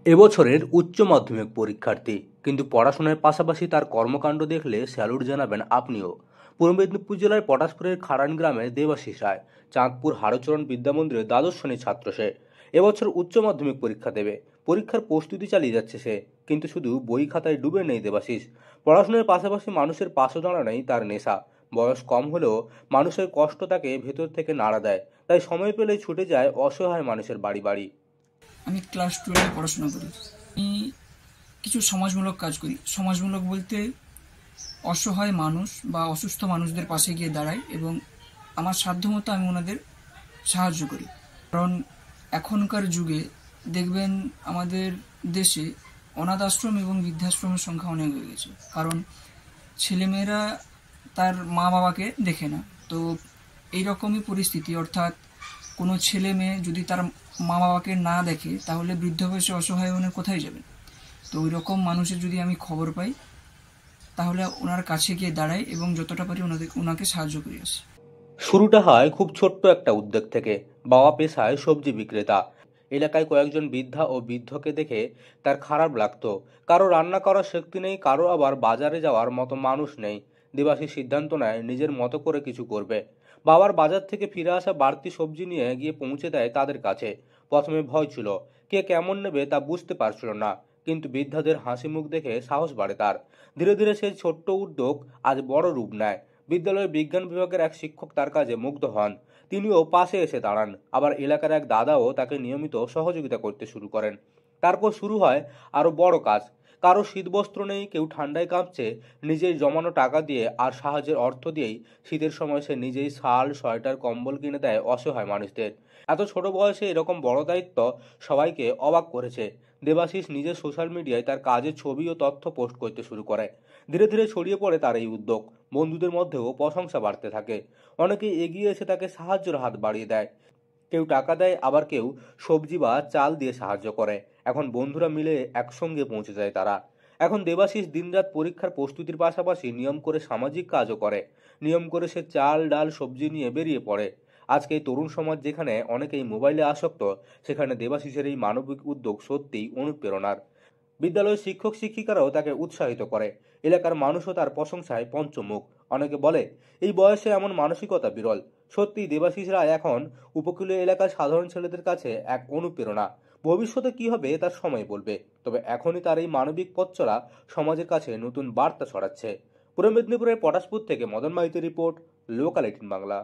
এবছরের উচ্চ মাধ্যমিক পরীক্ষার্থী, কিন্তু পড়াশোনার পাশাপাশি তার কর্মকাণ্ড দেখলে স্যালুট জানাবেন আপনিও। পূর্ব মেদিনীপুর জেলার পটাশপুরের খারান গ্রামে দেবাশিস রায় চাঁদপুর হারচরণ বিদ্যামন্দিরের দ্বাদশ শ্রেণীর ছাত্র সে। এবছর উচ্চ মাধ্যমিক পরীক্ষা দেবে। পরীক্ষার প্রস্তুতি চালিয়ে যাচ্ছে সে, কিন্তু শুধু বই খাতায় ডুবে নেই দেবাশিস। পড়াশোনার পাশাপাশি মানুষের পাশে দাঁড়ানোই তার নেশা। বয়স কম হলেও মানুষের কষ্ট তাকে ভেতর থেকে নাড়া দেয়, তাই সময় পেলেই ছুটে যায় অসহায় মানুষের বাড়ি বাড়ি। আমি ক্লাস 12 পড়াশোনা করি। আমি কিছু সমাজমূলক কাজ করি। সমাজমূলক বলতে অসহায় মানুষ বা অসুস্থ মানুষদের পাশে গিয়ে দাঁড়াই এবং আমার সাধ্যমতো আমি ওনাদের সাহায্য করি। কারণ এখনকার যুগে দেখবেন আমাদের দেশে অনাথ আশ্রম এবং বৃদ্ধাশ্রমের সংখ্যা অনেক হয়ে গেছে। কারণ ছেলেমেয়েরা তার মা বাবাকে দেখে না। তো এইরকমই পরিস্থিতি, অর্থাৎ কোনো ছেলে মেয়ে যদি তার মা বাবাকে না দেখে তাহলে বৃদ্ধ বয়সে অসহায় হয়ে কোথায় যাবে। তো ওই রকম মানুষের যদি আমি খবর পাই তাহলে ওনার কাছে গিয়ে দাঁড়াই এবং যতটা পারি ওনাকে সাহায্য করে আসি। শুরুটা হয় খুব ছোট্ট একটা উদ্যোগ থেকে। বাবা পেশায় সবজি বিক্রেতা। এলাকায় কয়েকজন বৃদ্ধা ও বৃদ্ধকে দেখে তার খারাপ লাগতো। কারো রান্না করার শক্তি নেই, কারো আবার বাজারে যাওয়ার মতো মানুষ নেই। দেবাশী সিদ্ধান্ত নেয় নিজের মতো করে কিছু করবে। বাবার বাজার থেকে ফিরে আসা বাড়তি সবজি নিয়ে গিয়ে পৌঁছে দেয় তাদের কাছে। প্রথমে ভয় ছিল, কে কেমন নেবে তা বুঝতে পারছিল না, কিন্তু বৃদ্ধাদের হাসি মুখ দেখে সাহস বাড়ে তার। ধীরে ধীরে সেই ছোট্ট উদ্যোগ আজ বড় রূপ নেয়। বিদ্যালয়ের বিজ্ঞান বিভাগের এক শিক্ষক তার কাজে মুগ্ধ হন। তিনিও পাশে এসে দাঁড়ান। আবার এলাকার এক দাদাও তাকে নিয়মিত সহযোগিতা করতে শুরু করেন। তারপর শুরু হয় আরো বড় কাজ। কারো শীতবস্ত্র নেই, কেউ ঠান্ডায় কাঁপছে। নিজেই জমানো টাকা দিয়ে আর সাহায্যের অর্থ দিয়েই শীতের সময় সে নিজেই শাল, সোয়েটার, কম্বল কিনে দেয় অসহায় মানুষদের। এত ছোট বয়সে এরকম বড় দায়িত্ব সবাইকে অবাক করেছে। দেবাশিস নিজের সোশ্যাল মিডিয়ায় তার কাজের ছবি ও তথ্য পোস্ট করতে শুরু করে। ধীরে ধীরে ছড়িয়ে পড়ে তার এই উদ্যোগ। বন্ধুদের মধ্যেও প্রশংসা বাড়তে থাকে। অনেকেই এগিয়ে এসে তাকে সাহায্যের হাত বাড়িয়ে দেয়। কেউ টাকা দেয়, আবার কেউ সবজি বা চাল দিয়ে সাহায্য করে। এখন বন্ধুরা মিলে একসঙ্গে পৌঁছে যায় তারা। এখন দেবাশিস দিনরাত পরীক্ষার প্রস্তুতির পাশাপাশি নিয়ম করে সামাজিক কাজও করে। নিয়ম করে সে চাল, ডাল, সবজি নিয়ে বেরিয়ে পড়ে। আজকে এই তরুণ সমাজ যেখানে অনেকেই মোবাইলে আসক্ত, সেখানে দেবাশিসের এই মানবিক উদ্যোগ সত্যিই অনুপ্রেরণার। বিদ্যালয়ের শিক্ষক শিক্ষিকারাও তাকে উৎসাহিত করে। এলাকার মানুষও তার প্রশংসায় পঞ্চমুখ। অনেকে বলে, এই বয়সে এমন মানসিকতা বিরল। সত্যি দেবাশিস রায় এখন উপকূলীয় এলাকার সাধারণ ছেলেদের কাছে এক অনুপ্রেরণা। ভবিষ্যতে কি হবে তার সময় বলবে, তবে এখনই তার এই মানবিক পথ চলা সমাজের কাছে নতুন বার্তা ছড়াচ্ছে। পূর্ব মেদিনীপুরের পটাশপুর থেকে মদন মাইতির রিপোর্ট, লোকাল 18 বাংলা।